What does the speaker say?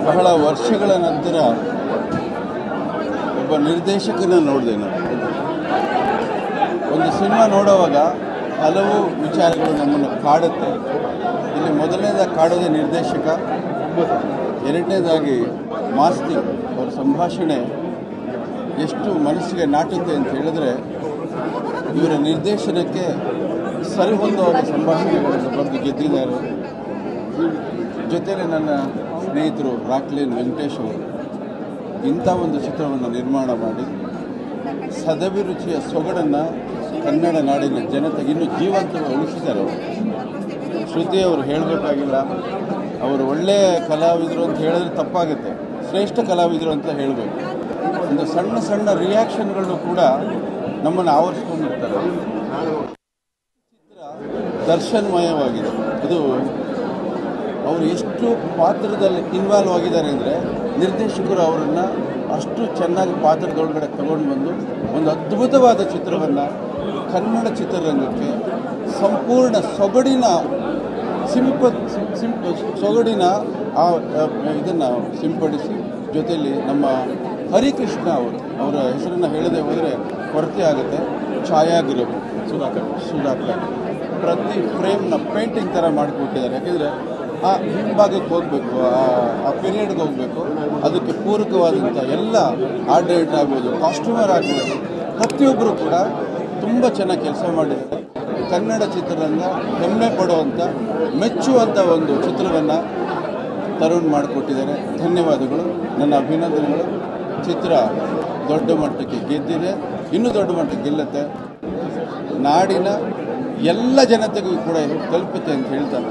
ಬಹಳ ವರ್ಷಗಳ ನಂತರ ಒಬ್ಬ ನಿರ್ದೇಶಕನ ನೋಡಿದೆ ನಾನು. ಒಂದು ಸಿನಿಮಾ ನೋಡುವಾಗ ಹಲವು ವಿಚಾರಗಳು ನಮ್ಮನ್ನು ಕಾಡುತ್ತೆ. ಇಲ್ಲಿ ಮೊದಲನೇದಾಗಿ ಕಾಡೋದೇ ನಿರ್ದೇಶಕ, ಎರಡನೇದಾಗಿ ಮಾಸ್ತಿ ಅವರ ಸಂಭಾಷಣೆ ಎಷ್ಟು ಮನಸ್ಸಿಗೆ ನಾಟುತ್ತೆ ಅಂತ ಹೇಳಿದ್ರೆ, ಇವರ ನಿರ್ದೇಶನಕ್ಕೆ ಸರಿಹೊಂದುವ ಸಂಭಾಷಣೆಗಳನ್ನು ಬರೆದು ಗೆದ್ದಿದ್ದಾರೆ. ಜೊತೆಯಲ್ಲಿ ನನ್ನ ಸ್ನೇಹಿತರು ರಾಕ್ಲಿನ್ ವೆಂಕಟೇಶ್ ಅವರು ಇಂಥ ಒಂದು ಚಿತ್ರವನ್ನು ನಿರ್ಮಾಣ ಮಾಡಿ ಸದಭಿರುಚಿಯ ಸೊಗಡನ್ನು ಕನ್ನಡ ನಾಡಿನ ಜನತೆಗೆ ಇನ್ನೂ ಜೀವಂತವಾಗಿ ಉಳಿಸಿದ್ದಾರೆ. ಶ್ರುತಿ ಅವರು ಹೇಳಬೇಕಾಗಿಲ್ಲ, ಅವರು ಒಳ್ಳೆಯ ಕಲಾವಿದರು ಅಂತ ಹೇಳಿದ್ರೆ ತಪ್ಪಾಗುತ್ತೆ, ಶ್ರೇಷ್ಠ ಕಲಾವಿದರು ಅಂತ ಹೇಳಬೇಕು. ಒಂದು ಸಣ್ಣ ಸಣ್ಣ ರಿಯಾಕ್ಷನ್ಗಳನ್ನು ಕೂಡ ನಮ್ಮನ್ನು ಆವರಿಸ್ಕೊಂಡಿರ್ತಾರೆ. ಚಿತ್ರ ದರ್ಶನ್ಮಯವಾಗಿದೆ. ಅದು ಅವರು ಎಷ್ಟು ಪಾತ್ರದಲ್ಲಿ ಇನ್ವಾಲ್ವ್ ಆಗಿದ್ದಾರೆ ಅಂದರೆ, ನಿರ್ದೇಶಕರು ಅವರನ್ನು ಅಷ್ಟು ಚೆನ್ನಾಗಿ ಪಾತ್ರದೊಳಗಡೆ ತಗೊಂಡು ಬಂದು ಒಂದು ಅದ್ಭುತವಾದ ಚಿತ್ರವನ್ನು ಕನ್ನಡ ಚಿತ್ರರಂಗಕ್ಕೆ ಸಂಪೂರ್ಣ ಸೊಗಡಿನ ಸೊಗಡಿನ ಇದನ್ನು ಸಿಂಪಡಿಸಿ, ಜೊತೆಯಲ್ಲಿ ನಮ್ಮ ಹರಿಕೃಷ್ಣ ಅವರ ಹೆಸರನ್ನು ಹೇಳದೆ ಹೋದರೆ ಕೊರತೆ ಆಗುತ್ತೆ. ಛಾಯಾಗ್ರಹಿ ಸುಧಾಕರ್ ಪ್ರತಿ ಫ್ರೇಮ್ನ ಪೇಂಟಿಂಗ್ ಥರ ಮಾಡಿಕೊಟ್ಟಿದ್ದಾರೆ. ಯಾಕೆಂದರೆ ಆ ಹಿಂಭಾಗಕ್ಕೆ ಹೋಗಬೇಕು, ಆ ಪೀರಿಯಡ್ಗೆ ಹೋಗಬೇಕು, ಅದಕ್ಕೆ ಪೂರಕವಾದಂಥ ಎಲ್ಲ ಆರ್ಟ್ ಡೈರೆಕ್ಟ್ ಆಗ್ಬೋದು, ಕಾಸ್ಟ್ಯೂಮರ್ ಆಗ್ಬೋದು, ಪ್ರತಿಯೊಬ್ಬರು ಕೂಡ ತುಂಬ ಚೆನ್ನಾಗಿ ಕೆಲಸ ಮಾಡಿದ್ದಾರೆ. ಕನ್ನಡ ಚಿತ್ರರಂಗ ಹೆಮ್ಮೆ ಪಡುವಂಥ, ಮೆಚ್ಚುವಂಥ ಒಂದು ಚಿತ್ರವನ್ನು ತರುಣ್ ಮಾಡಿಕೊಟ್ಟಿದ್ದಾರೆ. ಧನ್ಯವಾದಗಳು, ನನ್ನ ಅಭಿನಂದನೆಗಳು. ಚಿತ್ರ ದೊಡ್ಡ ಮಟ್ಟಕ್ಕೆ ಗೆದ್ದಿದೆ, ಇನ್ನೂ ದೊಡ್ಡ ಮಟ್ಟಕ್ಕೆ ಗೆಲ್ಲುತ್ತೆ, ನಾಡಿನ ಎಲ್ಲ ಜನತೆಗೂ ಕೂಡ ತಲುಪುತ್ತೆ ಅಂತ ಹೇಳ್ತಾರೆ.